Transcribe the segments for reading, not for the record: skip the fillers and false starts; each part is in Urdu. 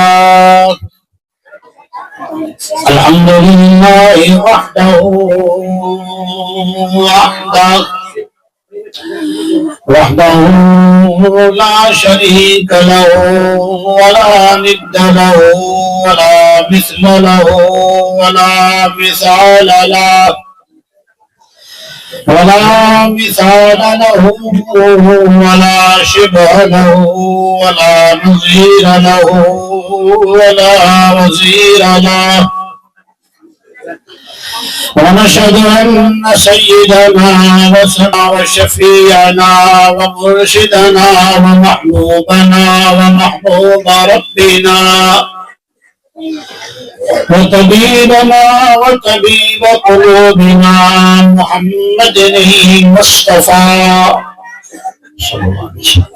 الله. الحمد لله وحده وحده لا شريك له ولا ند له ولا مثل له ولا مثال له ولا شبه له ولا نظير له ولا وزير له. ونشهد أن سيدنا وشفيعنا ومرشدنا ومحبوبنا ومحبوب ربنا وطبيبنا وطبيب قلوبنا محمد المصطفى صلى الله عليه وسلم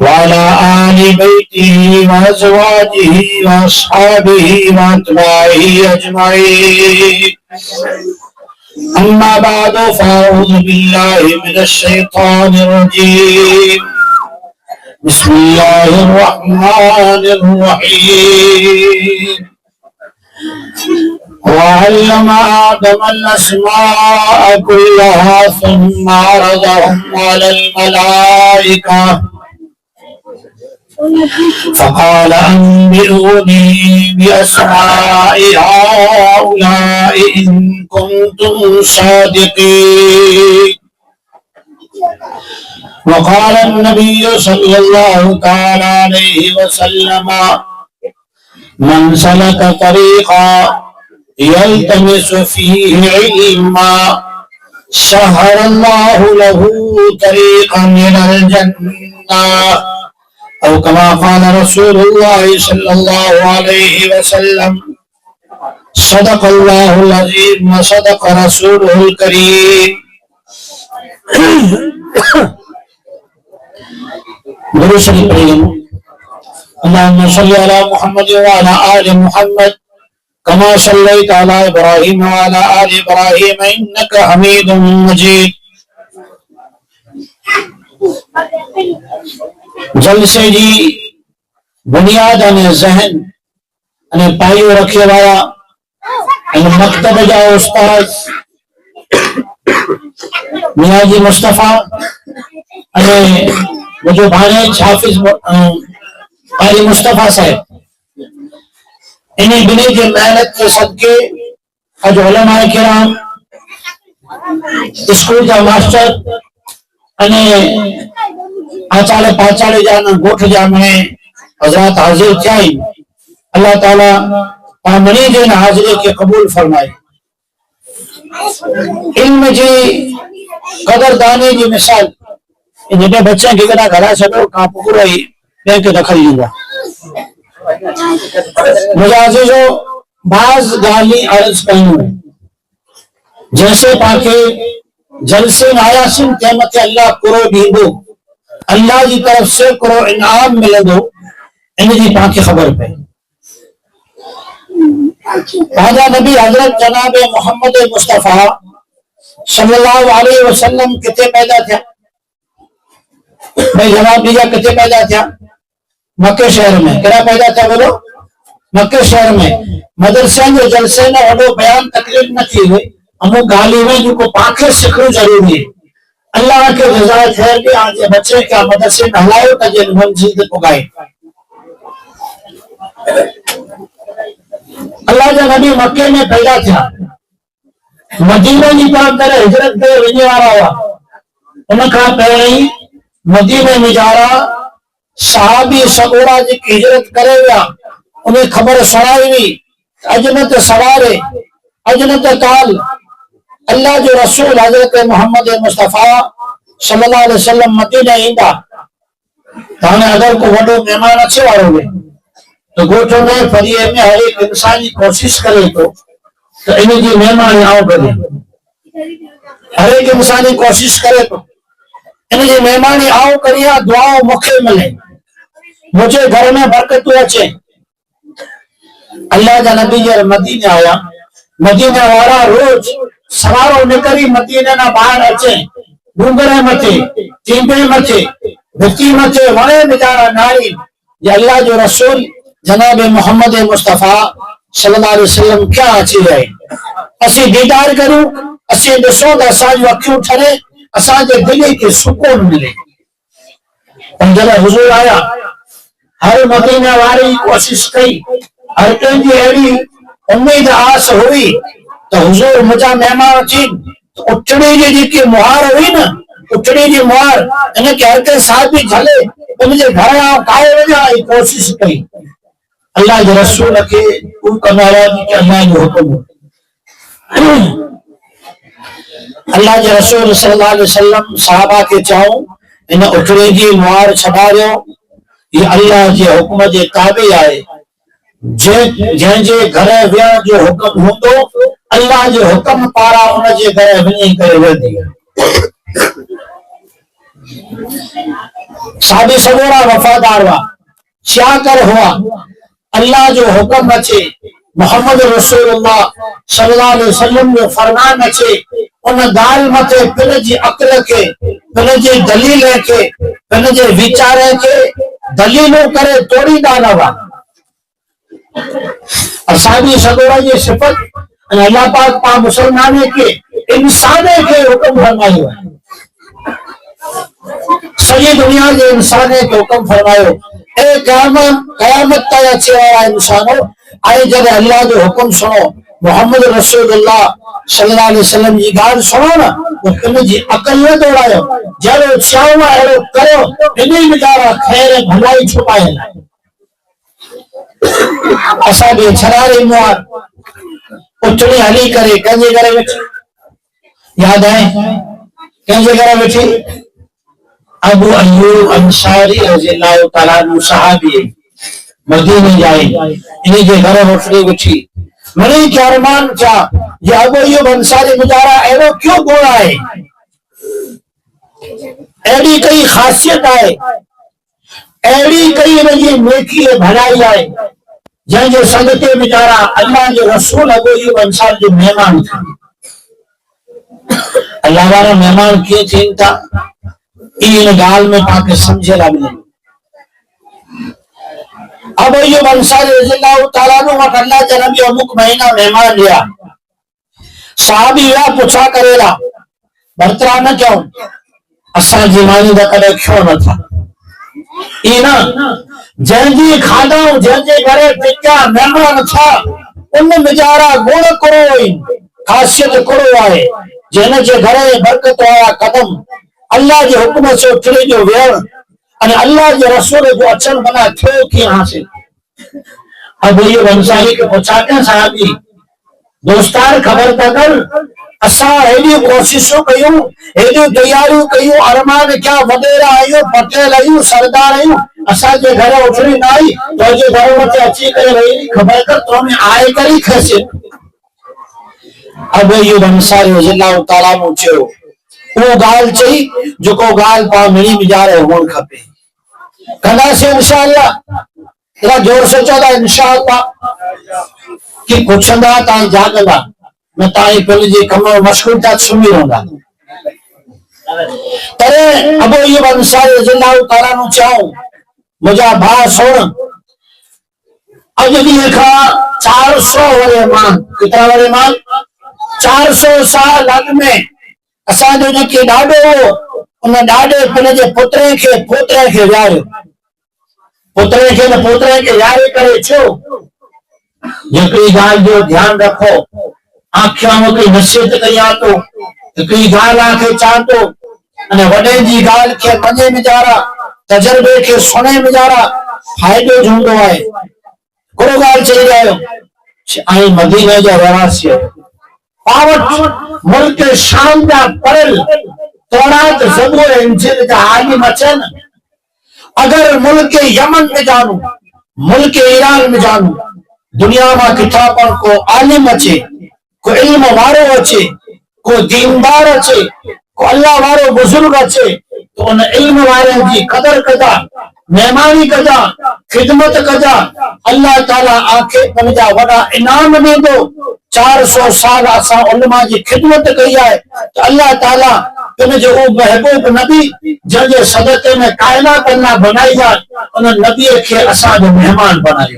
وعلى آل بيته وأزواجه وأصحابه وأتباعه أجمعين. أما بعد فأعوذ بالله من الشيطان الرجيم. بسم الله الرحمن الرحيم. وعلم آدم الأسماء كلها ثم عرضهم على الملائكة فقال أنبئوني بأسماء هؤلاء إن كنتم صادقين. وقال النبي صلى الله تعالى عليه وسلم من سلك طريقا يلتمس فيه علما سهل الله له طريقا إلى الجنة أو كما قال رسول الله صلى الله عليه وسلم. صدق الله العظيم وصدق رسوله الكريم. درود شریف پڑھیں. اللهم صل على محمد وعلى آل محمد كما صليت على إبراهيم وعلى آل إبراهيم إنك حميد مجيد. جلسے جی بنیاد نے ذہن نے پائیو رکھے والا مکتب جا استاد میاں جی مصطفیٰ مجھے بھانے حافظ قاری مصطفیٰ صاحب انہیں بنی کے محنت کے صدقے آج علماء کرام اسکول کا ماسٹر انہیں آچالے پاچالے جانا گوٹھ جامعے حضرات حاضر کیائی. اللہ تعالیٰ پامنی جن حاضرے کے قبول فرمائے. علم جی قدر دانے جی مثال جنہیں بچیں کی گنا گھرا چلو کہاں پکڑا ہی بینک دخل لیگا. مجھے عزیزو بعض گالی عرض کرنوں جیسے پاکے جلسے آیا سن قیمت اللہ کرو دیندو اللہ جی طرف سے کرو انعام ملندو انہیں جی پاکی خبر پہ. خواجہ نبی حضرت جناب محمد مصطفیٰ صلی اللہ علیہ وسلم کتے پیدا تھا؟ بھائی جواب دیجا کتے پیدا تھا؟ مکہ شہر میں. کیا پیدا تھا بولو؟ مکہ شہر میں. مدرسے جو جلسے نہ وڈو بیان تقریر نہ تھی ہوئے ہمو گالی میں جو کو پاکے سکھرو ضروری ہے. اللہ کے رضا خیر بھی آج بچے کیا مدرسے نہ ہلائے تجھے منزل کو گائے. اللہ جا نبی مکہ میں پیدا تھا. مدینہ جی طرف در ہجرت دے وجہ آ رہا ہوا. ان کا پہلے مدینہ میں جا رہا صحابی سگوڑا جی کی ہجرت کرے گیا. انہیں خبر سنائی ہوئی اجنت سوارے اجنت تال اللہ جو رسول حضرت محمد مصطفیٰ صلی اللہ علیہ وسلم مدینہ ہیندا تانے اگر کو وڈو مہمان اچھے وارو گے تو گوٹھوں میں فریے میں ہر ایک انسانی کوشش کرے تو انہیں جی مہمان آؤ کرے. ہر ایک انسانی کوشش کرے تو انہیں جی مہمانی آؤ کریا دعاؤں مکھے ملے مجھے گھر میں برکتوں اچھے. اللہ جا نبی جر مدینہ آیا. مدینہ وارا روز سواروں نکری مدینہ نہ باہر اچھے ڈونگرے مچے ٹیمبے مچے بھتی مچے وڑے بچارا ناری یہ اللہ جو رسول جناب محمد مصطفیٰ صلی اللہ علیہ وسلم کیا اچھی رہے اسی دیدار کروں اسی دسوں تو اساں اکھیوں ٹھرے اساں دے دل کے سکون ملے اور جب حضور آیا ہر مدینہ واری کوشش کی ہر کہیں جی ایڑی امید آس ہوئی تو حضور مجھا مہمان تھی تو اٹھڑی جی کی مہار ہوئی نا اٹھڑی جی مہار انہیں کہتے ساتھ بھی جھلے مجھے گھر آؤ کائے وجہ کوشش کی اللہ کے رسول کے ان کا ناراض کہ اللہ کے حکم اللہ کے رسول صلی اللہ علیہ وسلم صحابہ کے چاہوں انہیں اٹھڑی جی مہار چھڑا رہے یہ اللہ کے حکم کے تابع آئے جن جے گھر ویان جو حکم ہوندو اللہ جو حکم پارا ان جے گھر ویان کرے ویندی صحابی سگورا وفادار ہوا کیا کر ہوا اللہ جو حکم اچھے محمد رسول اللہ صلی اللہ علیہ وسلم جو فرمان اچھے ان گال متے پن جی عقل کے پن جی دلیل کے پن جی وچارے کے دلیلوں کرے توڑی دانا ہوا اصحابی سگورا یہ صفت اللہ پاک پا مسلمانے کے انسانے کے حکم فرمائی ہوا سجی دنیا کے انسانے کے حکم فرمائے اے قیامت تا اچھے والا انسانوں آئے جب اللہ جو حکم سنو محمد رسول اللہ صلی اللہ علیہ وسلم یہ گال سنو نا وہ کمی جی عقل نہ دوڑائے جب چاہو ایرو کرو انہیں مجارہ خیر بھلائی چھپائے لائے ایسا بھی چھراری موار اٹھنی حلی کرے کنجے کرے بیٹھے یاد آئے کنجے کرے بیٹھے ابو ایوب انصاری رضی اللہ تعالیٰ عنہ صحابی مدینے جائے انہیں کے گھر اٹھنے بیٹھی منی کیا ارمان کیا یہ ابو ایوب انصاری مجارہ ایرو کیوں گوڑا ہے ایڈی کئی خاصیت آئے ایڈی کئی رجی نیکی بھلائی آئے جن جو صدقے مجارہ اللہ جو رسول ابو ایوب انصاری جو مہمان تھا اللہ والا مہمان کیے تھے انتا این گال میں پاکے سمجھے لگنے اب ایوب انصاری رضی اللہ تعالیٰ عنہ وقت اللہ کے نبی امک مہینہ مہمان لیا صحابی یا پوچھا کرے لا برطرہ نہ کیوں اساں جیمانی دا کڑے کیوں نہ تھا اینا جن جی کھانا جن جی گھرے ٹکیا مہمان تھا ان مجارہ گوڑ کرو خاصیت کرو آئے جن جی گھرے برکت آیا قدم اللہ کے حکم سے اٹھنے جو ویر اور اللہ کے رسول جو اچھن بنا تھے کی حاصل اب یہ انصاری کے پوچھاتے ہیں صحابی دوستار خبر تکل اسا ایڈیو کوششوں کیوں ایڈیو تیاریوں کیوں ارمان کیا وڈیرہ آئیو پٹیل آئیو سردار آئیو اسا کے گھر اٹھنی نہ آئی تو جو گھر میں اچھی کرے رہی خبر کر تو ہمیں آئے کری کھیسے اب یہ انصاری رضی اللہ تعالیٰ مجھے وہ گال چاہی جو کو گال پا میری بجارے ہون کھپے کہنا سے انشاءاللہ تیرا جور سے چودا انشاءاللہ کہ کچھ اندہ تائیں جاگلا میں تائیں پہلے جی کمر مشکل تا سمی رہوں گا ترے ابو ایوب انصاری رضی اللہ تعالیٰ نو چاہوں مجھا بھا سوڑ اب جب یہ کھا 400 ورے مان کتنا ورے مان 400 سال لگ میں اساں جو جی کی ڈاڈو انہیں ڈاڈے پہلے جے پترے کے یارے پترے کے یارے کرے چھو یکری گال جو دھیان رکھو آنکھیاں ہو کی نصیحت کیا تو یکری گال آنکھیں چاہتو انہیں وڈے جی گال کے مجھے میں جارا تجربے کے سنے میں جارا فائدے جھوندو آئے کرو گال چلے جائے آئی مدینہ جا وراسی ہے پاوٹ ملک شام کا پرل تورات زبور انجیل کا عالم اچن اگر ملک یمن میں جانو ملک ایران میں جانو دنیا میں کتابوں کو عالم اچے کو علم وارو اچے کو دیندار اچے کو اللہ وارو بزرگ اچے تو ان علم وارے جی قدر کجا مہمانی کجا خدمت کجا اللہ تعالیٰ آنکھیں پنجا وڈا انعام میں دو 400 سال آسا علماء جی خدمت کئی آئے تو اللہ تعالیٰ تمہیں جو محبوب نبی جن صدقے میں کائنات اللہ بنائی جائے انہوں نبی کے اسا جو مہمان بنائے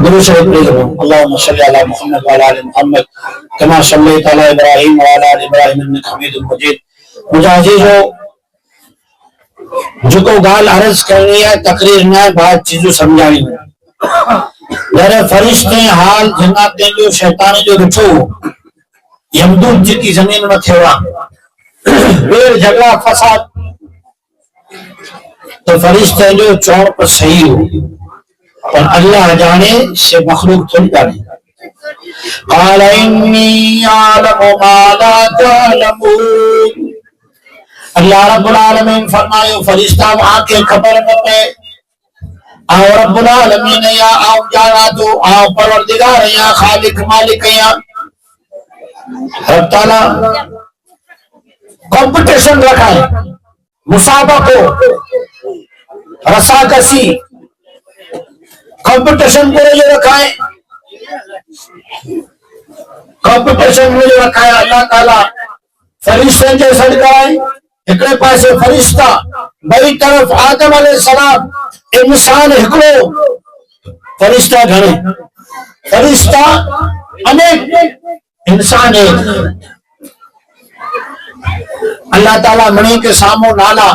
درود شریف اللهم صل على محمد وعلى ال محمد كما صليت على ابراهيم وعلى ال ابراهيم انك حميد مجيد. مجھے عزیزو جو کو گال عرض کرنی ہے تقریر میں بات چیزوں سمجھانی ہے. میرے فرشتے حال جناتیں جو شیطان جو رٹھو یمدود جی کی زمین میں تھیوا بیر جھگڑا فساد تو فرشتے جو چور پر صحیح ہو اور اللہ جانے سے مخلوق تھوڑی جانے. قال انی اعلم ما لا تعلمون. اللہ رب العالمین فرمائے فرشتہ وہاں کے خبر میں پہ آؤ رب العالمین یا آؤ جانا تو آؤ پروردگار یا خالق مالک یا رب تعالیٰ کمپٹیشن رکھا ہے مسابقہ رسا کسی کمپٹیشن کو جو رکھا ہے کمپٹیشن میں جو رکھا ہے اللہ تعالیٰ فرشتے جو صدقہ ہے ایکڑے پاسے فرشتہ بئی طرف آدم علیہ السلام انسان ہکڑو فرشتہ گھنے فرشتہ انیک انسان ایک. اللہ تعالیٰ منی کے سامو نالا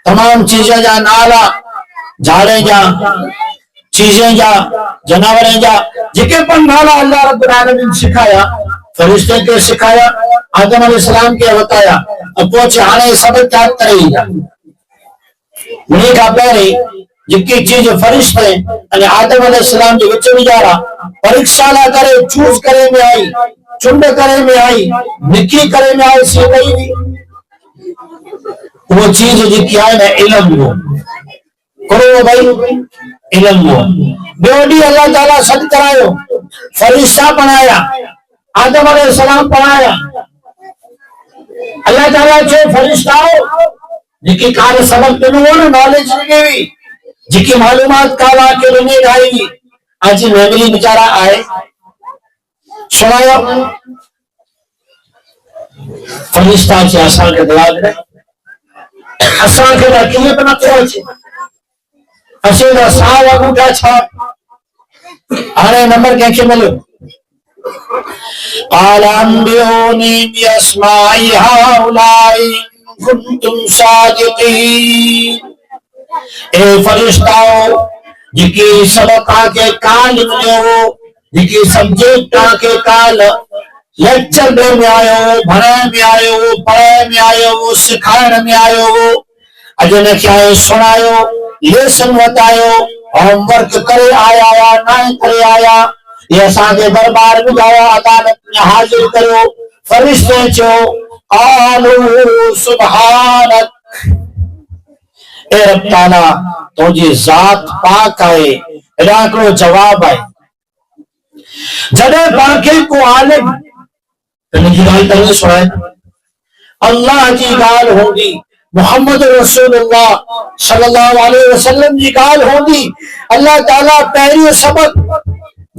تمام چیزیں جا نالا جھاڑے جا چیزیں جا جناوریں جا جکے پر نالا اللہ رب العالمین سکھایا فرشتے کے سکھایا آدم علیہ السلام کے بتایا اب پوچھے آنے سبق کیا کرے جا منی کا پہرے جکی چیز فرشتے یعنی آدم علیہ السلام جو بچے بھی جا رہا پریکشالا کرے چوز کرے میں آئی چنڈ کرے میں آئی نکی کرے میں آئی سی نہیں بھی وہ چیز جکی آئے میں علم ہو کرو بھائی علم ہو بیوڈی اللہ تعالیٰ صد کرائے فرشتہ بنایا آدم علیہ السلام پڑھایا اللہ تعالیٰ چھے فرشتہ ہو جکی کار سبق دنوں نا نالج لگے ہوئی جکی معلومات کالا کے لنے گائی ہوئی آج میمری بچارہ آئے سنایا فرشتہ چھے آسان کے دلاغ رہے آسان کے دلاغ بنا کرو چھے اسے دا ساو اگوٹا چھا آنے نمبر کہنچے ملو قال انبئونی باسماء هؤلاء ان کنتم صادقین. اے فرشتاؤ جکی سبقہ کے کال ملے ہو جکی سبجیکٹا کے کال لیکچر دے میں آئے ہو بھرے میں آئے ہو پڑھے میں آئے ہو سکھائن میں آئے ہو اجنے کیا ہے سنائے ہو لیسن بتائے ہو ہوم ورک کرے آیا یا نہ کرے آیا یہ ساکے دربار میں جاؤ عدالت میں حاضر کرو فرشتے چھو قالوا سبحانک اے رب تعالیٰ تجھے ذات پاک آئے علاقوں جواب آئے جڑے پاکے کو عالم جی گال کرنے سوائے اللہ جی گال ہوگی محمد رسول اللہ صلی اللہ علیہ وسلم جی گال ہوگی اللہ تعالیٰ پہلی سبق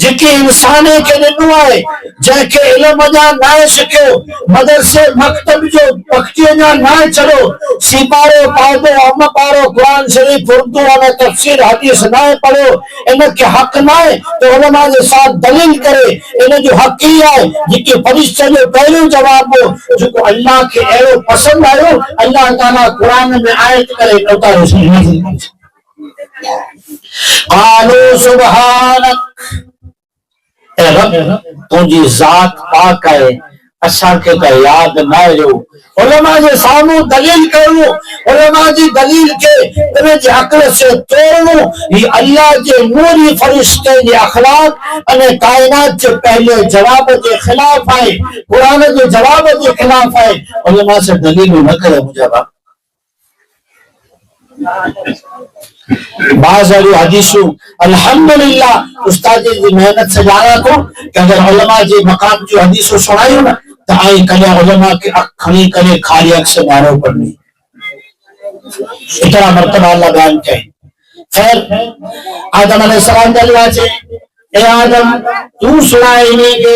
جکی انسانے کے لنو آئے جن کے علم جا نائے سکھو مدرسے مکتب جو پکتی جا نائے چلو سی پارو پاؤدو ام پارو قرآن شریف اردو ہمیں تفسیر حدیث نائے پڑھو انہیں کے حق نائے تو علماء کے ساتھ دلیل کرے انہیں جو حقی آئے جکی فرشتے جو پہلو جواب ہو جو کو اللہ کے اہلو پسند آئے اللہ تعالیٰ قرآن میں آیت کرے نوتا رسول اللہ قالوا سبحانک اے رب تجھے ذات پاک ہے اساں کے کا یاد نہ رہو علماء جے سامو دلیل کرو علماء جی دلیل کے تمہیں جی عقل سے توڑو یہ اللہ جے نوری فرشتے جے اخلاق انے کائنات جے پہلے جواب جے خلاف آئے قرآن جے جواب جے خلاف آئے علماء سے دلیل نہ کرے مجھے بات بعض علی حدیثوں الحمدللہ استاد جی محنت سے جانا کو کہ اگر علماء جی مقام جو حدیثوں سنائی ہو نا تو آئی کلے علماء کے کھلی کلے کھالی اک سے مارو پڑنی اتنا مرتبہ اللہ بیان کہے. خیر آدم علیہ السلام دلوا چھے اے آدم تو سنائے نہیں کہ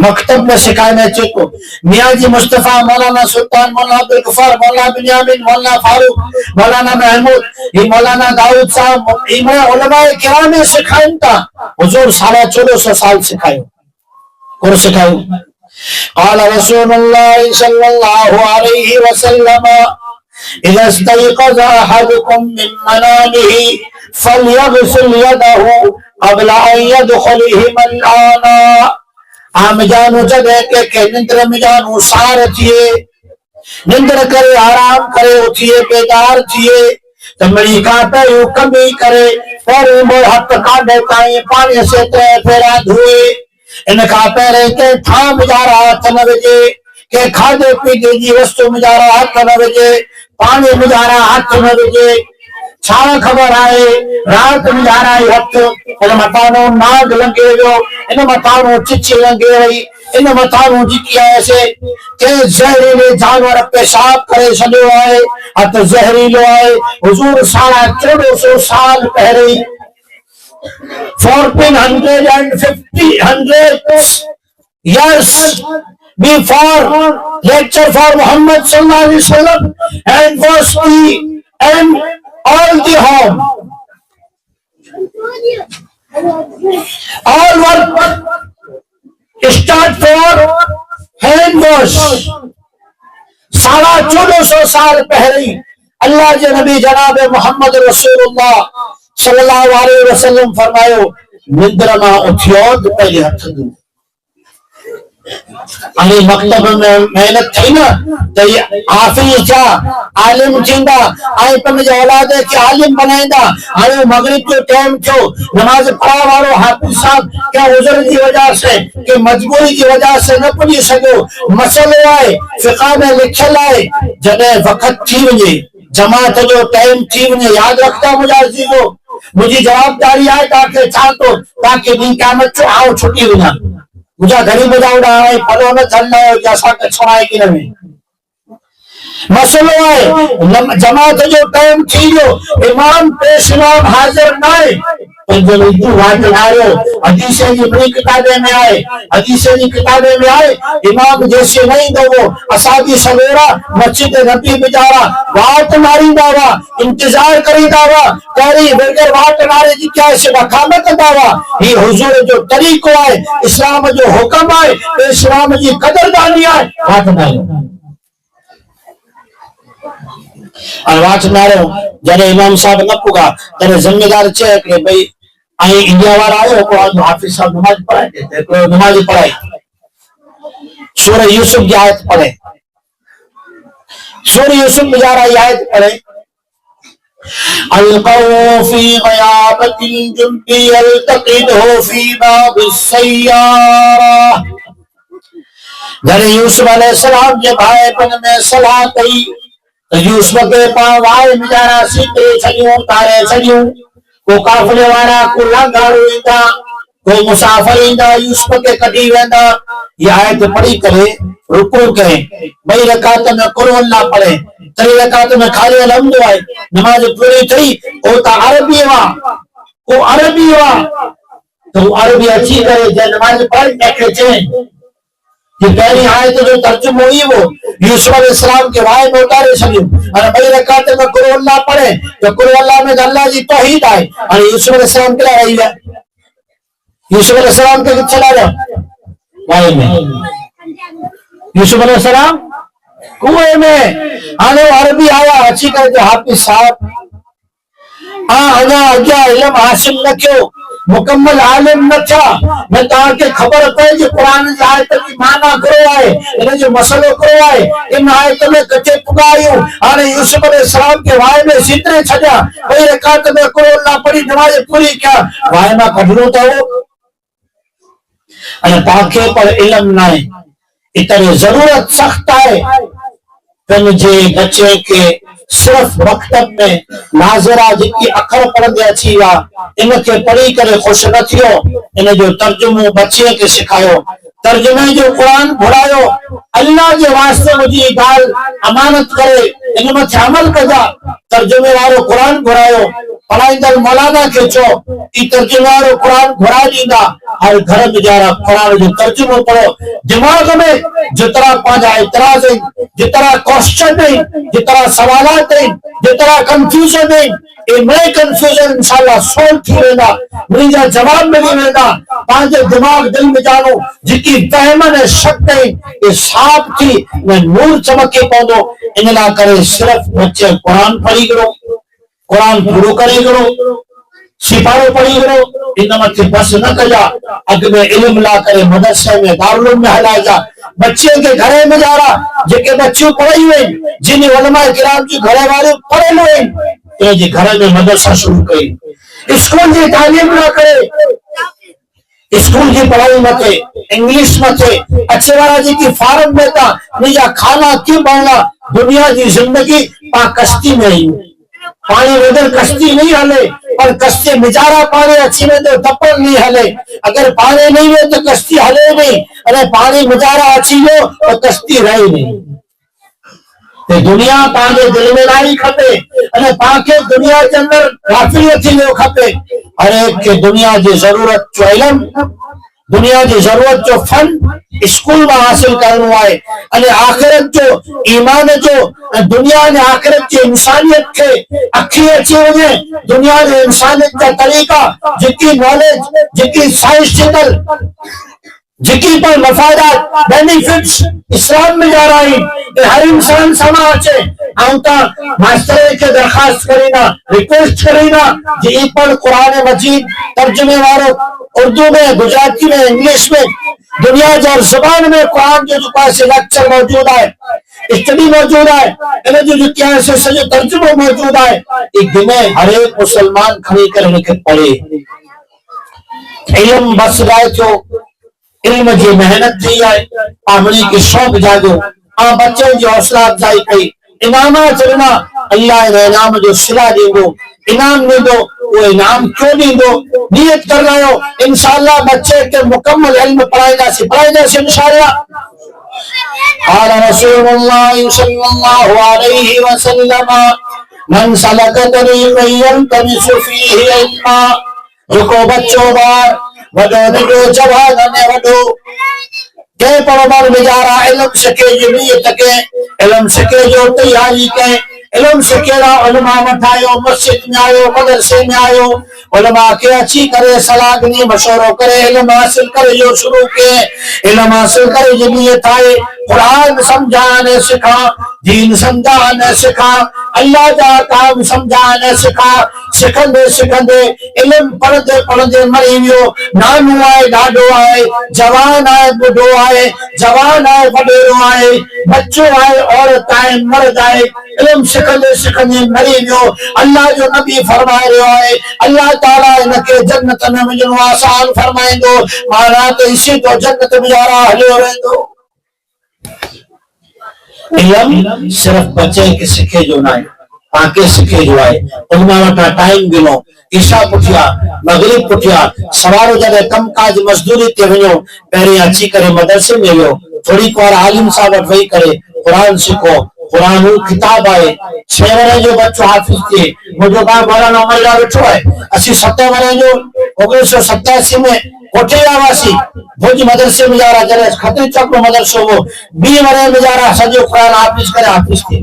مکتب میں سکھائے چیکو میاں جی مصطفیٰ مولانا سلطان مولانا عبدالغفار مولانا بنیامین مولانا فاروق مولانا محمود یہ مولانا داؤد صاحب علماء کرام نے سکھائیں تا حضور 1450 سال سکھائے اور سکھائے قال رسول اللہ صلی اللہ علیہ وسلم اذا استيقظ احدكم من منامه فليغسل يده قبل ان يدخلهما الآن آم جانو جگہ کہ نندر میں جانو سار تھیے نندر کرے آرام کرے اتھیے بیدار تھیے تمڑی کاٹے یو کمی کرے پوری مو ہاتھ کاٹے تائیں پانی سے تے پھیرا دھوئے ان کا پہرے کے تھام جا رہا ہاتھ نہ وجے کہ کھادے پیتے جی وستو میں جا رہا ہاتھ نہ وجے پانی میں جا رہا ہاتھ نہ وجے چھاڑا خبر آئے رات میں جا رہا ہے ہاتھ ان مطانو ناگ لنگے جو ان مطانو چچی لنگے رہی ان مطانو جی کیا ایسے کہ زہریلے جانور پیشاب کرے سلو آئے ہاتھ زہریلو آئے حضور 1450 سال پہرے 1450 years before lecture for Muhammad sallallahu alaihi wasallam and was and all the home all work start for hand wash 1450 سال پہلے اللہ کے نبی جناب محمد رسول اللہ صلی اللہ علیہ وسلم فرمایو نندر ماں اٹھیو تو پہلے ہاتھ دھو علی مکتب میں محنت تھی نا تو حافظ جا عالم تھیندا آئے پن جو اولاد ہے کہ عالم بنائیندا آئے مغرب جو ٹائم تھو نماز پڑھا وارو حافظ صاحب کیا عذر کی وجہ سے کہ مجبوری کی وجہ سے نہ پڑھی سکو مسئلے آئے فقہ میں لکھل آئے جنہیں وقت تھی وجے جماعت جو ٹائم تھی وجے یاد رکھتا مجھے عزیزو مجھے جواب داری آئے تاکہ چاہتو تاکہ دن قیامت چو آؤ چھٹی ہونا مجھے گھری بجاؤ رہا ہے پھلوں میں چلنا ہے جیسا کہ چھوڑائے کی نمی مسئلہ ہے جماعت جو ٹائم تھی جو امام پیش امام حاضر نہ ہے جب اتو واجب آئے حدیثیں جبری کتابیں میں آئے حدیثیں جی کتابیں میں آئے امام جیسے نہیں دو وہ اصحابی سویرہ مسجد نبی بجارہ وات ماری داوا انتظار کری داوا کاری بلگر وات مارے جی کیا اسے وقامت داوا یہ حضور جو طریقہ آئے اسلام جو حکم آئے اسلام جی قدردانی آئے وات ماری الواچ مارے جنہیں امام صاحب نہ پوگا تیرے ذمہ دار چاہے کہ بھئی آئی انڈیا وار آئے کو آج حافظ صاحب نماز پڑھائے دیتے کوئی نماز پڑھائی سورہ یوسف کی آیت پڑھے سورہ یوسف بجارہ یہ آیت پڑھے القوا فی غیابت الجنب یلتقطه فی باب السیارہ جنہیں یوسف علیہ السلام کے بھائی پن میں صلاح کئی یوسف کے پاؤں آئے بجارہ سیتے چھڑیوں تارے چھڑیوں کو قافلے والا کو لنگارو ایندا کو مسافر ایندا یوسف کے کٹی ویندا یہ آیت پڑھی کرے رکوع کریں بھئی رکعت میں قرآن اللہ پڑھے تری رکعت میں خالی الحمد آئے نماز پوری تھی وہ تا عربی وا تو عربی اچھی کرے جب نماز پڑھ کے چیں یہ پہلی آیت جو ترجمہ ہوئی وہ یوسف علیہ السلام کے بھائی میں اتارے سکیوں اور بھئی رکعت میں قرآن اللہ پڑھے تو قرآن اللہ میں اللہ جی توحید آئے اور یوسف علیہ السلام کیا رہی ہے یوسف علیہ السلام کے چلا جاؤ بھائی میں یوسف علیہ السلام کنویں میں آنے عربی آیا اچھی کر جو حافظ صاحب آجا علم حاصل نہ کیوں مکمل عالم نہ تھا میں کہا کہ خبر پہ جو قرآن کی آیت کی معنی کرو آئے انہیں جو مسئلہ کرو آئے ان آیت میں کچھے پکایوں آنے یوسف علیہ السلام کے وائے میں سیترے چھجا کوئی رکعت میں قرآن اللہ پڑھی نماز پوری کیا وائے میں کھڑلو تھا وہ تاکہ پر علم نہ ہے اتنے ضرورت سخت ہے پھر جے بچے کے صرف مکتب میں ناظرہ جن کی اکھر پڑھ دیا چھیا ان کے پڑھی کرے خوش نہ تھیو انہیں جو ترجمہ بچے کے سکھایو ترجمے جو قرآن بھرایو اللہ کے واسطے مجھے گال امانت کرے ان میں عمل کجا ترجمے وارو قرآن بھرایو پڑھائیندڑ مولانا کے چو ای ترجمہ وارو قرآن گھرا ڈیندا ہر گھر میں جارا قرآن جو ترجمہ پڑھو دماغ میں جترا پانچا اعتراض ہیں جترا کوشچن ہیں جترا سوالات ہیں جترا کنفیوژن ہیں اے میں کنفیوژن انشاءاللہ سول تھی وینا مریجا جواب ملی وینا پانچے دماغ دل میں جانو جکی فہمن شک ہیں یہ صاحب تھی میں نور چمکے پودو انہا کرے صرف بچے قرآن پڑھی کرو قرآن پورو کرے کرو سپارو پڑھی کرو انما تھی بس نہ کجا اگ میں علم لا کرے مدرسے میں دارالعلوم میں ہلا جا بچے کے گھرے میں جا رہا جے بچوں پڑھائی ہوئے جن علماء کرام کی گھرے والے پڑھے ہوئے تو جی گھر میں مدرسہ شروع کرے اسکول کی تعلیم نہ کرے اسکول کی پڑھائی متے انگلیش متے اچھے والا جی کی فارم میں تھا نجا کھانا کیوں بڑھنا دنیا کی زندگی کشتی میں ہی پانی ودر کشتی نہیں ہلے اور کشتی مجارہ پانی اچھی میں تو دپر نہیں ہلے اگر پانی نہیں ہوئے تو کشتی ہلے نہیں اگر پانی مجارہ اچھی ہو تو کشتی رہے نہیں دنیا پانچے دل میں لائی کھپے اگر پانکے دنیا کے اندر غافلیت ہی لو کھپے ہر ایک کے دنیا کی ضرورت جو علم دنیا کی ضرورت جو فن اسکول میں حاصل کرنو آئے اور آخرت جو ایمان جو دنیا نے آخرت جو انسانیت کے اکھی اچھی ہوئے دنیا نے انسانیت کا طریقہ جکی نالج جکی سائنسٹیکل جکی پر مفادات بینیفٹس اسلام میں جا رہا ہے ہر انسان سما آچے آؤتا ماسٹر کے درخواست کرینا ریکویسٹ کرینا جی پر قرآن مجید ترجمے وارو اردو میں گجراتی میں انگلیش میں دنیا جو زبان میں قرآن جو پاس لیکچر موجود ہے اسٹڈی موجود ہے انہیں جو کیا سے جو ترجمہ موجود ہے ایک دن ہر ایک مسلمان کھڑی کر لکھ پڑے علم بس گائے تو علم جی محنت تھی آئے آمنی کی شوق جاگو بچے جو حوصلہ افزائی کئی انعامہ چلنا اللہ انعام جو صلح دیں گو انعام نہیں دو وہ انعام کیوں نہیں دو نیت کر رہے ہو انشاءاللہ بچے کے مکمل علم پڑھائی جا سے انشاءاللہ قال رسول اللہ صلی اللہ علیہ وسلم من سلک طریقا یلتمس فیہ علما رکو بچوں بار وڈو نڈو جواننے وڈو کہ پرمار بجارا علم سکے جو نیت کے علم سکے جو تیاری کے علم سکیرا علماء مٹھائیو مسجد میں آئیو مدرسے میں آئیو علماء کے اچھی کرے سلاگنی مشوروں کرے علم حاصل کرے جو شروع کے علم حاصل کرے جو نیت آئے قرآن سمجھانے سکھا دین سمجھانے سکھا اللہ جا کام سمجھانے سکھا سکھندے سکھندے علم پڑھتے پڑھتے مریویو نانو آئے ڈاڈو آئے جوان آئے بڑھو آئے جوان آئے بڑھو آئے بچوں آئے عورت آئے مرد آئے علم سکھندے سکھندے مریویو اللہ جو نبی فرمائے رہے آئے اللہ تعالیٰ انکے جنت میں مجنو آسان فرمائیں دو مانا تو اسی تو جنت میں جارا حلی ہو رہے دو علم صرف بچے کے سکھے جو نائے آنکے سکھے جو آئے علماء وٹا ٹائم گنو عشاء پٹھیا مغرب پٹھیا سوارو جگہ کم کاج مزدوری تے ونیو پہرے اچھی کرے مدرسے میں لیو تھوڑی کوار عالم صاحب وہی کرے قرآن سکھو قرآن کتاب آئے 6 ورے جو بچوں حافظ تھے مجھو کہا مولانا عمر اللہ بچھو ہے اسی 7 ورے جو 1987 میں کوٹھے آواسی بھوج مدرسے میں جا رہا جلے خطری چک میں مدرسوں وہ 20 ورے میں جا رہا سجو قرآن حافظ کرے حافظ تھی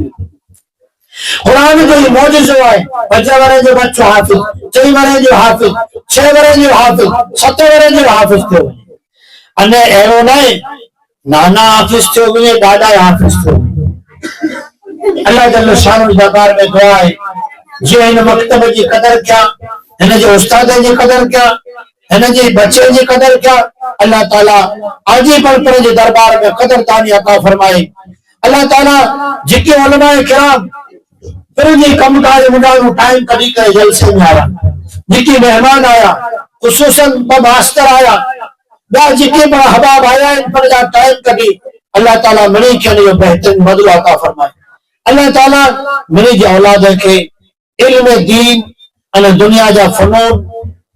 قرآن جو یہ موجز ہوا ہے 5 ورے جو بچوں حافظ 3 ورے جو حافظ 6 ورے جو حافظ 7 ورے جو حافظ تھے انہیں ایرو نئے نانا حافظ تھے ہوئے دادا حافظ تھے اللہ جل شان دربار میں دعا ہے جی ان مکتب کی قدر کیا ان جو استاد کی قدر کیا ان جی بچے کی قدر کیا اللہ تعالیٰ آجی پر پر جی دربار میں قدر تانی عطا فرمائے اللہ تعالیٰ جی کے علماء کرام پھر جی کم کاج مجھانو ٹائم کبھی کرے جلسے میں آیا جی کی مہمان آیا خصوصاً ماسٹر آیا یا جی کے بڑا حباب آیا ان پر جا ٹائم کبھی اللہ تعالیٰ منی کے لیے بہترین بدل عطا فرمائے اللہ تعالیٰ منی جی اولاد ہے کہ علم دین ان دنیا جا فنون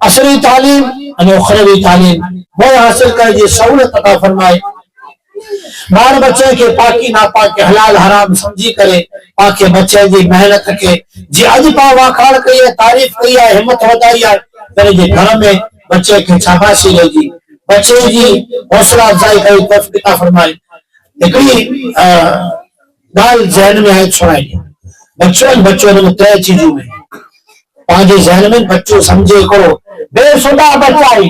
عصری تعلیم ان اخروی تعلیم وہ حاصل کر جی سہولت عطا فرمائے بال بچے کے پاکی ناپاک کے حلال حرام سمجھی کرے پاکے بچے جی محنت کے جی اج پا واکھاڑ کئی ہے تعریف کئی ہے ہمت ودائی ہے میرے جی گھر میں بچے کے شاباشی لے جی بچے جی حوصلہ افزائی کئی توفیق عطا فرمائے ایکڑی گال ذہن میں ہے سنائی بچوں نے ترے چیزوں میں پانچ ذہن میں بچوں سمجھے کرو بے شدہ بچائی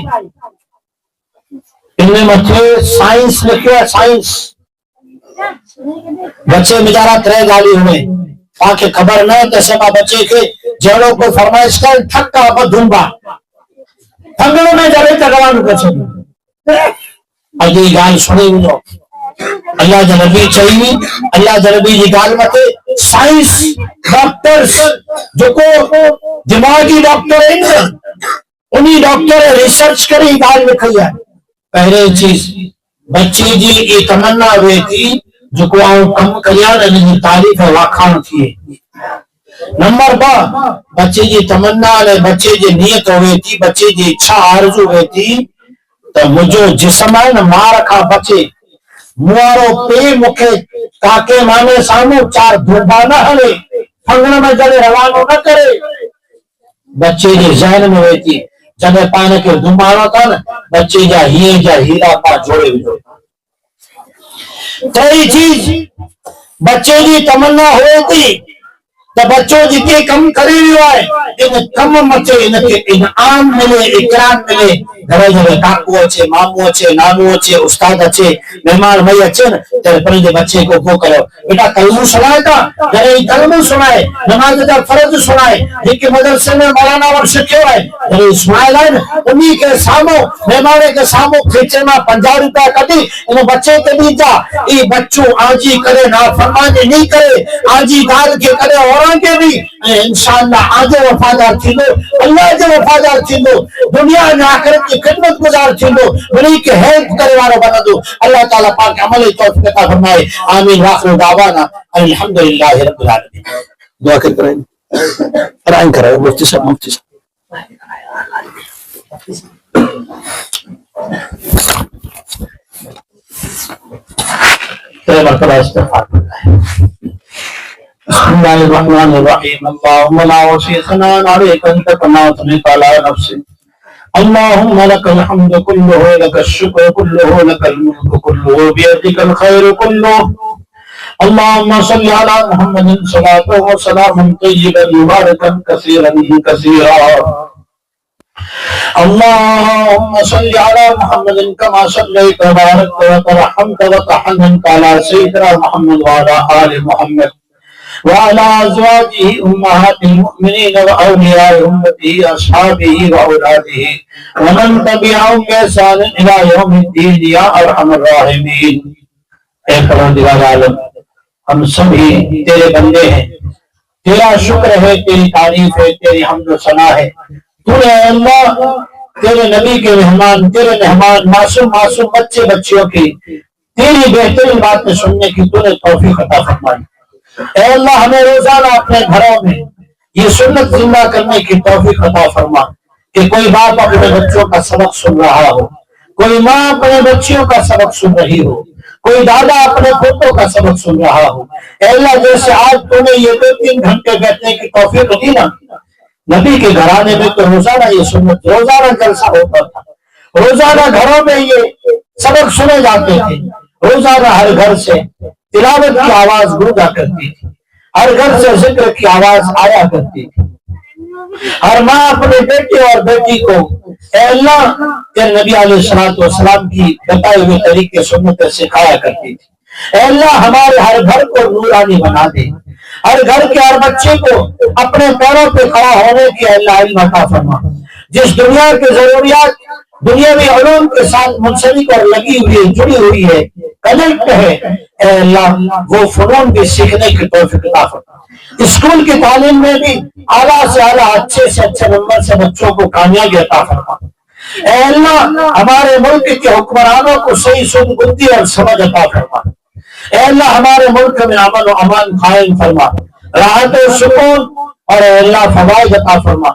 ان میں متھے سائنس لکھو ہے سائنس بچے بیچارہ ترے گالی ہوئے تاکہ خبر نہ تے سبا بچے کے جڑوں کو فرمائش کر تھکا بدھنبا تھکڑوں میں جڑے تگوان کچھ اگلی گال سنی ہوئے اللہ جنبی چاہیے اللہ جنبی جی گال متے سائنس ڈاکٹرز جو کو دماغی ڈاکٹر ہیں انہی ڈاکٹر ریسرچ کری گال لکھی ہے پہلے چیز بچی جی یہ تمنا ہوئی تھی جو کو آؤں کم کریان انہی تعریف ہے واکھان تھی نمبر با بچی جی تمنا لے بچے جی نیت ہوئی تھی بچے جی اچھا آرزو ہوئی تھی تو مجھو جسم ہے نا ماں رکھا بچے موارو پے مکھے کاکے مانے سامو چار دھوبا نہ ہلے پھنگنا میں جلے روانو نہ کرے بچے جی ذہن میں ہوئی تھی جب پانے کے دماغا تھا نا بچے جا ہیرا پا جوڑے ہوئے تیری چیز بچے جی تمنا ہوئی تھی تو بچوں جی کے کم کرے ہوئے ہے ان کم مچے ان کے انعام ملے اکرام ملے گھرے جب کاکو اچھے مامو اچھے نانو اچھے استاد اچھے مہمان بھائی اچھے نا تیرے پرندے بچے کو وہ کرو بیٹا کلمہ سنائے تھا گھرے کلمہ سنائے نماز کا فرض سنائے جن کے مدرسے میں مولانا ورش کیوں ہے گھرے اسماعیل ہے انہی کے سامو مہمانے کے سامو کھیچے میں 50 روپے کٹی انہوں بچے کے بھی جا ای بچوں آجی کرے نا فرمانے نہیں کرے آجی گال کے کرے اور کے بھی انشاءاللہ آج وفادار تھی لو اللہ جو وفادار تھی لو دنیا میں آخرت کی خدمت گزار تھی لو بنی کے ہیلپ کرے وارو بنا دو اللہ تعالیٰ پاک عمل توفیق عطا فرمائے آمین واخر دعوانا الحمدللہ رب العالمین دعا کرائیں کرائیں مفتی صاحب تیرے مرتبہ استغفار کرنا ہے بسم الله الرحمن الرحيم اللهم لا وصي ثناء عليك انت كما اثنيت على نفسك اللهم لك الحمد كله لك الشكر كله لك الملك كله بيدك الخير كله اللهم صل على محمد صلاة وسلام طيبا مباركا كثيرا كثيرا اللهم صل على محمد كما صليت وباركت وترحمت وتحننت على سيدنا محمد وعلى آل محمد وعلى أزواجه أمهات المؤمنين وأولياء أمته أصحابه وأولاده ومن تبعهم بإحسان إلى يوم الدين يا أرحم الراحمين اے پروردگار عالم ہم سبھی تیرے بندے ہیں تیرا شکر ہے تیری تعریف ہے تیری حمد و ثنا ہے تو نے اللہ تیرے نبی کے تیرے مہمان معصوم بچے بچیوں کی تیری بہترین باتیں سننے کی تو نے توفیق عطا فرمائی اے اللہ ہمیں روزانہ اپنے گھروں میں یہ سنت زندہ کرنے کی توفیق عطا فرما کہ کوئی باپ اپنے بچوں کا سبق سن رہا ہو کوئی ماں اپنے بچیوں کا سبق سن رہی ہو کوئی دادا اپنے پوتوں کا سبق سن رہا ہو اے اللہ جیسے آج تو نے یہ 2-3 گھنٹے بیٹھنے کی توفیق دی نا نبی کے گھرانے میں تو روزانہ یہ سنت روزانہ جلسہ ہوتا تھا روزانہ گھروں میں یہ سبق سنے جاتے تھے روزانہ ہر گھر سے تلاوت کی آواز گونجا کرتی تھی ہر گھر سے ذکر کی آواز آیا کرتی تھی ہر ماں اپنے بیٹے اور بیٹی کو اے اللہ تیرے نبی علیہ السلام کی بتائے ہوئے طریقے سنت سکھایا کرتی تھی اے اللہ ہمارے ہر گھر کو نورانی بنا دے ہر گھر کے ہر بچے کو اپنے پیروں پہ کھڑا ہونے کی اے اللہ علم عطا فرما جس دنیا کی ضروریات دنیاوی علوم کے ساتھ منسلک اور لگی ہوئی جڑی ہوئی ہے کنیکٹ ہے اے اللہ وہ فنون بھی سیکھنے کی توفیق عطا فرما اسکول کی تعلیم میں بھی اعلیٰ سے اعلیٰ اچھے سے اچھے نمبر سے بچوں کو کامیابی عطا فرما اے اللہ ہمارے ملک کے حکمرانوں کو صحیح سدبدی اور سمجھ عطا فرما اے اللہ ہمارے ملک میں امن و امان قائم فرما راحت و سکون اور اے اللہ فوائد عطا فرما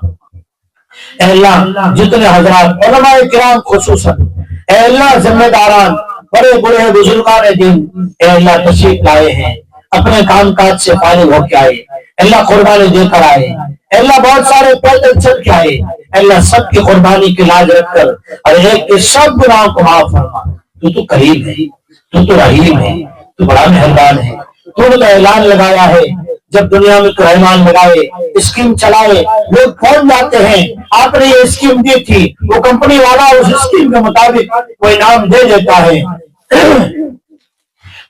اے اللہ جتنے حضرات علماء کرام خصوصاً اے اللہ ذمہ داران بڑے بڑے بزرگان دین اے اللہ تشریف لائے ہیں، اپنے کام کاج سے فارغ ہو کے آئے، اللہ قربانی دے کر آئے، اللہ بہت سارے پیدل چل کے آئے، اللہ سب کی قربانی کی لاج رکھ کر اور ایک کے سب گناہوں کو معاف فرما۔ تو کریم ہے، تو رحیم ہے، تو بڑا مہربان ہے۔ تو نے تو اعلان لگایا ہے، جب دنیا میں تو اعلان لگائے، اسکیم چلائے، لوگ پہنچ جاتے ہیں آپ نے یہ اسکیم دی تھی، وہ کمپنی والا اس اسکیم کے مطابق وہ انعام دے دیتا ہے۔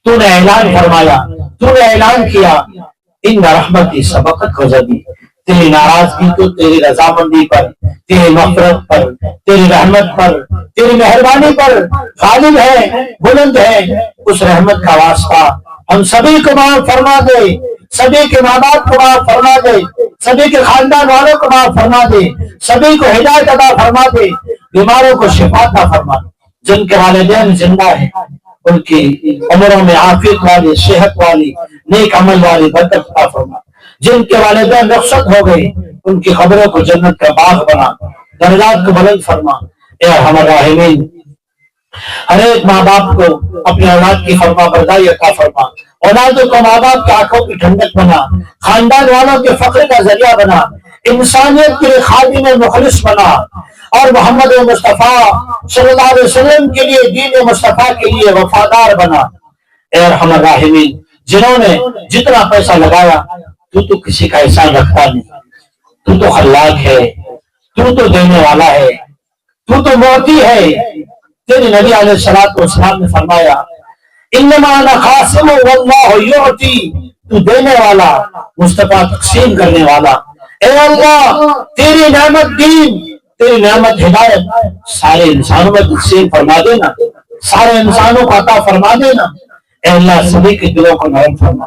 تو نے اعلان فرمایا، تو نے اعلان کیا، ان رحمتی سبقت غضبی، تیری ناراضگی تو تیری رضامندی پر، تیری مغفرت پر، تیری رحمت پر، تیری مہربانی پر غالب ہے، بلند ہے۔ اس رحمت کا واسطہ ہم سبھی کو معاف فرما دے، سبھی کے ماں باپ کو معاف فرما دے، سبھی کے خاندان والوں کو معاف فرما دے، سبھی کو ہدایت عطا فرما دے، بیماروں کو شفا عطا فرما دے، جن کے والدین زندہ ہیں ان کی عمروں میں عافیت والی، صحت والی، نیک عمل والی برکت عطا فرما، جن کے والدین رخصت ہو گئے ان کی قبروں کو جنت کا باغ بنا، درجات کو بلند فرما۔ اے ارحم الراحمین، ہر ایک ماں باپ کو اپنے اولاد کی فرما برداری عطا فرما، اولادوں کو ماں باپ کی آنکھوں کی ٹھنڈک بنا، خاندان والوں کے فخر کا ذریعہ بنا، انسانیت کے لیے خادم مخلص بنا، اور محمد مصطفیٰ صلی اللہ علیہ وسلم کے لیے، دین مصطفیٰ کے لیے وفادار بنا۔ اے ارحم الراحمین، جنہوں نے جتنا پیسہ لگایا تو کسی کا احسان رکھتا نہیں، تو خلاق ہے، تو دینے والا ہے، تو معطی ہے۔ تیرے نبی علیہ السلام نے فرمایا انما انا قاسم واللہ یعطی، تو دینے والا، مصطفیٰ تقسیم کرنے والا۔ اے اللہ، تیری نعمت دین، تیری نعمت ہدایت سارے انسانوں میں تقسیم فرما دینا، سارے انسانوں کو عطا فرما دینا۔ اے اللہ سبھی کے دلوں کو نرم فرما،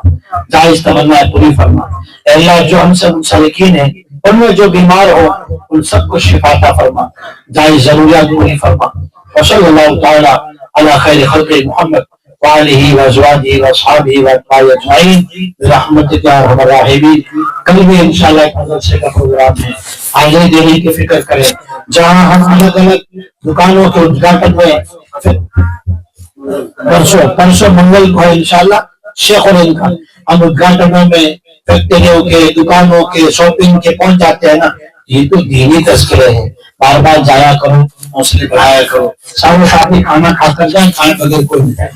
جائز تمنا پوری فرما۔ اے اللہ جو ہم سے منسلکین ہیں ان میں جو بیمار ہو ان سب کو شفا عطا فرما، جائز ضروریات پوری فرما۔ وصلی اللہ تعالی علی خیر خلق محمد وآلہ وازواجہ واصحابہ واتباعہ اجمعین برحمتک یا ارحم الراحمین۔ کل بھی انشاءاللہ ایک مدرسے کا پروگرام ہے، حاضری دینے کی فکر کریں، جہاں ہم الگ الگ دکانوں کے ادگھاٹن میں پرسوں منگل کو ہے انشاءاللہ شیخ الہند کا، ہم ادگھاٹنوں میں فیکٹریوں کے، دکانوں کے، شاپنگ کے پہنچ جاتے ہیں نا، یہ تو دینی تذکرے ہیں، بار بار جایا کرو، حوصلے بڑھایا کرو، سامنے ساتھ کھانا کھا کر جائیں، کھانے بغیر کوئی نہیں جائے۔